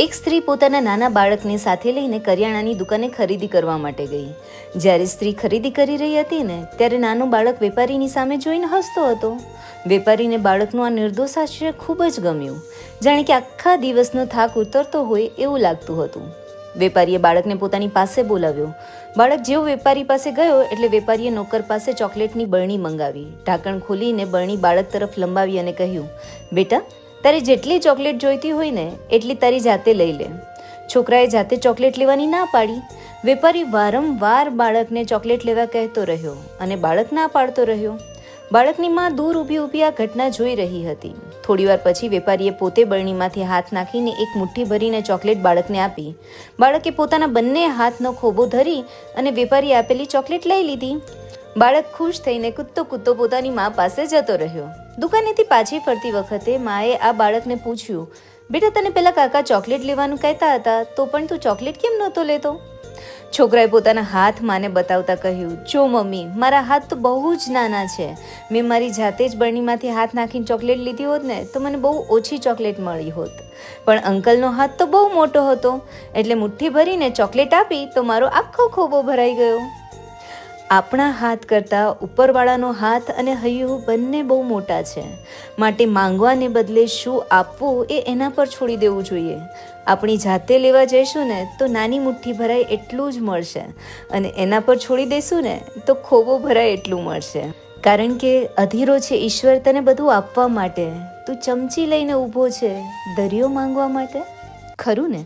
એક સ્ત્રી પોતાના નાના બાળકને સાથે લઈને કરિયાણાની દુકાને ખરીદી કરવા માટે ગઈ. જ્યારે સ્ત્રી ખરીદી કરી રહી હતી ને ત્યારે નાનું બાળક વેપારીની સામે જોઈને હસતો હતો. વેપારીને બાળકનું આ નિર્દોષ આશ્ચર્ય ખૂબ જ ગમ્યું, જાણે કે આખા દિવસનો થાક ઉતરતો હોય એવું લાગતું હતું. વેપારીએ બાળકને પોતાની પાસે બોલાવ્યો. બાળક જેવો વેપારી પાસે ગયો એટલે વેપારીએ નોકર પાસે ચોકલેટની બરણી મંગાવી. ઢાંકણ ખોલીને બરણી બાળક તરફ લંબાવી અને કહ્યું, બેટા, તારે જેટલી ચોકલેટ જોઈતી હોય ને એટલી તારી જાતે લઈ લે. છોકરાએ જાતે ચોકલેટ લેવાની ના પાડી. વેપારી વારંવાર બાળકને ચોકલેટ લેવા કહેતો રહ્યો અને બાળક ના પાડતો રહ્યો. બાળકની માં દૂર ઊભી આ ઘટના જોઈ રહી હતી. થોડીવાર પછી વેપારીએ પોતે બરણીમાંથી હાથ નાખીને એક મુઠ્ઠી ભરીને ચોકલેટ બાળકને આપી. બાળકે પોતાના બંને હાથનો ખોબો ધરી અને વેપારીએ આપેલી ચોકલેટ લઈ લીધી. બાળક ખુશ થઈને કૂદતો પોતાની મા પાસે જતો રહ્યો. દુકાનેથી પાછી ફરતી વખતે માએ આ બાળકને પૂછ્યું, બેટા, તને પેલા કાકા ચોકલેટ લેવાનું કહેતા હતા તો પણ તું ચોકલેટ કેમ નહોતો લેતો? છોકરાએ પોતાના હાથ માને બતાવતા કહ્યું, જો મમ્મી, મારા હાથ તો બહુ જ નાના છે. મેં મારી જાતે જ બરણીમાંથી હાથ નાખીને ચોકલેટ લીધી હોત ને તો મને બહુ ઓછી ચોકલેટ મળી હોત. પણ અંકલનો હાથ તો બહુ મોટો હતો એટલે મુઠ્ઠી ભરીને ચોકલેટ આપી તો મારો આખો ખોબો ભરાઈ ગયો. આપણા હાથ કરતાં ઉપરવાળાનો હાથ અને હૈયું બંને બહુ મોટા છે. માટે માંગવાને બદલે શું આપવું એ એના પર છોડી દેવું જોઈએ. આપણી જાતે લેવા જઈશું ને તો નાની મુઠ્ઠી ભરાય એટલું જ મળશે અને એના પર છોડી દઈશું ને તો ખોબો ભરાય એટલું મળશે. કારણ કે અધીરો છે ઈશ્વર તને બધું આપવા માટે, તું ચમચી લઈને ઊભો છે દરિયો માંગવા માટે. ખરું ને?